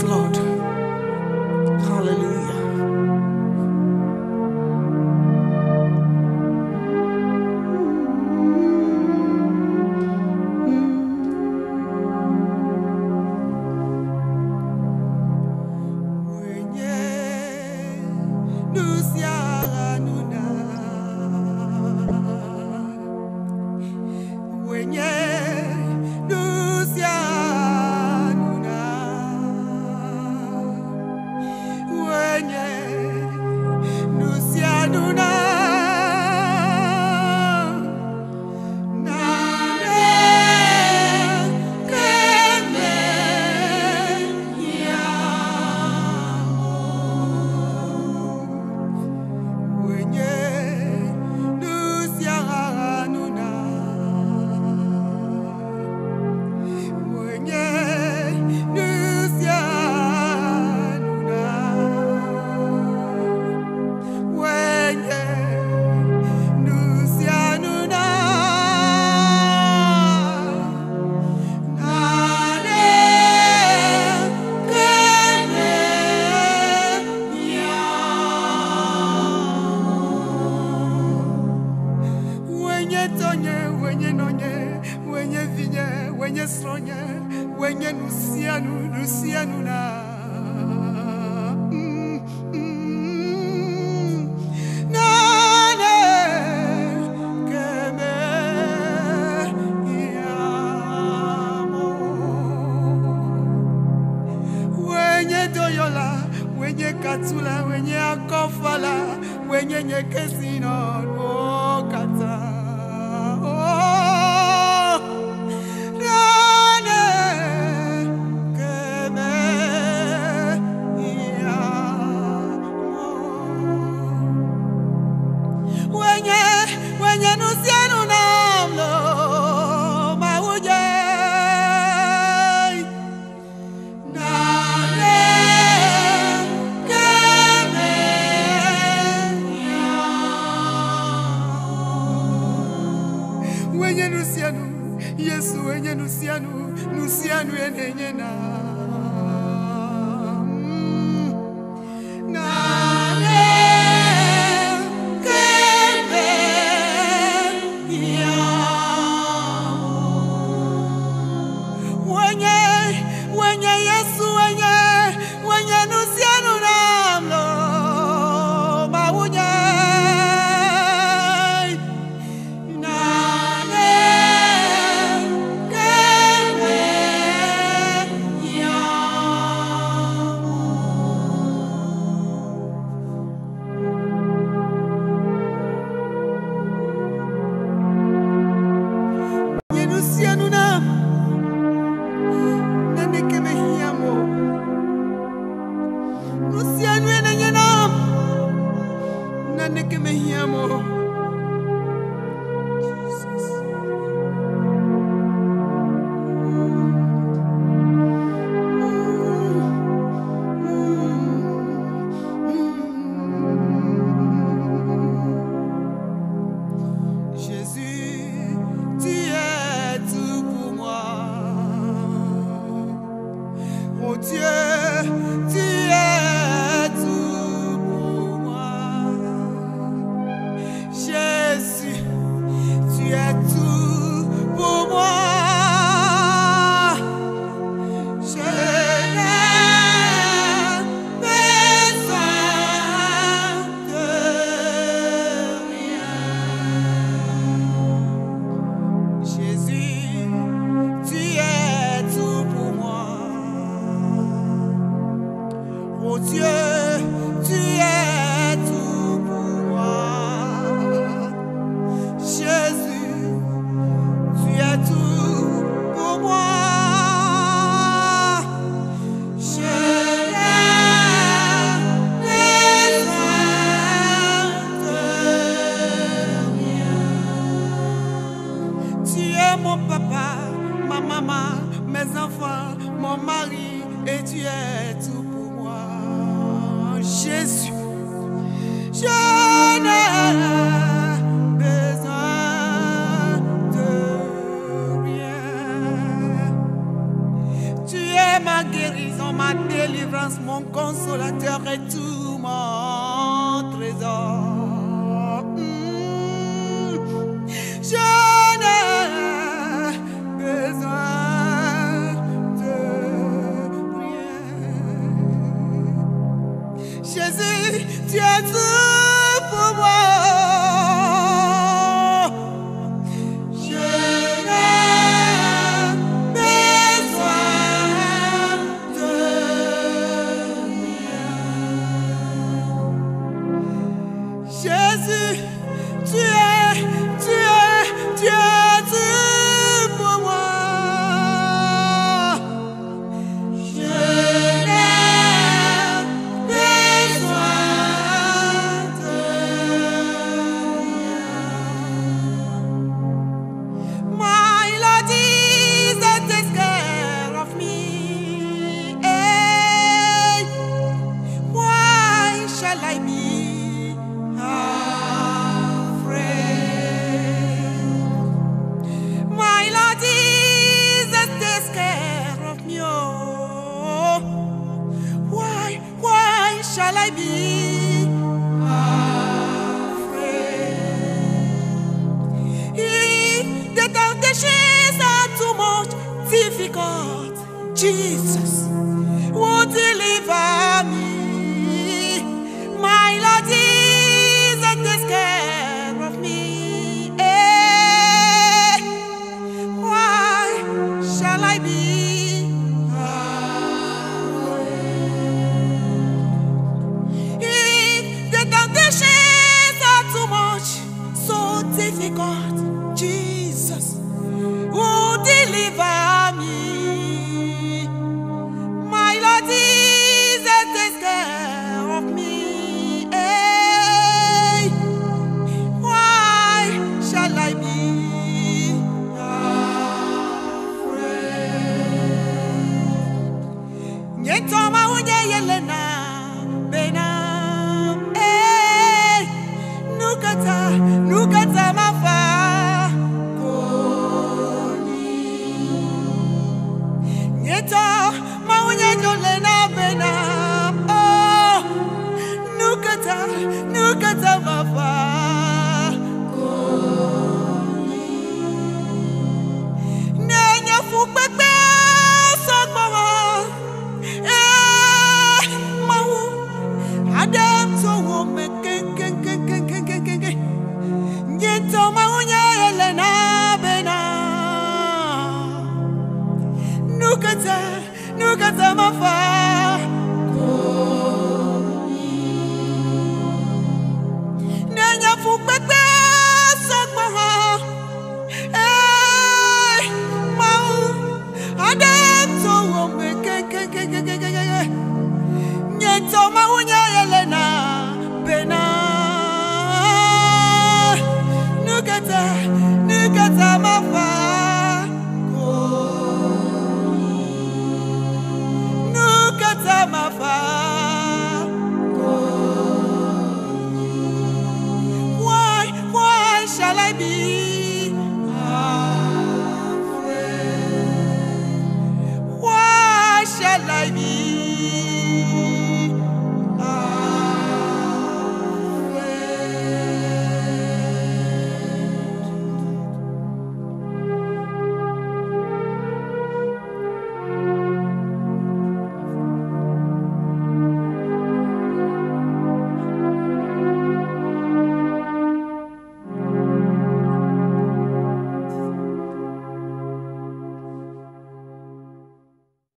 Lord. Hallelujah. Katula, when you are kofala, when you are casino, oh, kata, oh, nane, keme, iya, when you no sianu namlo, mauje. Yesu wenye nusianu yenye na nane keme ya wenye Yesu wenye nusianu namlo mawunye. Mes enfants, mon mari, et tu es tout pour moi. Jésus, je n'ai besoin de rien. Tu es ma guérison, ma délivrance, mon consolateur et tout mon trésor. Je n'ai besoin de rien. Jésus, tu es tout pour moi. Jésus, tu es tout pour moi. Je n'ai besoin de rien. My Lord Jesus takes care of me. Hey, why shall I be shall I be afraid? If the temptations are too much difficult, Jesus will deliver me. My Lord Jesus takes care of me. Hey, why shall I be? Difficult, Jesus will deliver me. My Lord Jesus takes care of me. Hey, why shall I be afraid? Nyetoma unye yelena bena. Hey, nukata mafa koni. Nyeto maunye jolena bena. Oh, nukata mafa koni. Nenya fukbekbe sokbawa. Mau Adam so woman. Toma unya Elena bena. Nukata mafa koni. Nenya fukbekbe sokbaha. Hey, mau Adam so woman. Toma unya Elena bena. Nukata mafa koni. Nukata mafa koni. Why shall I be afraid? Why shall I be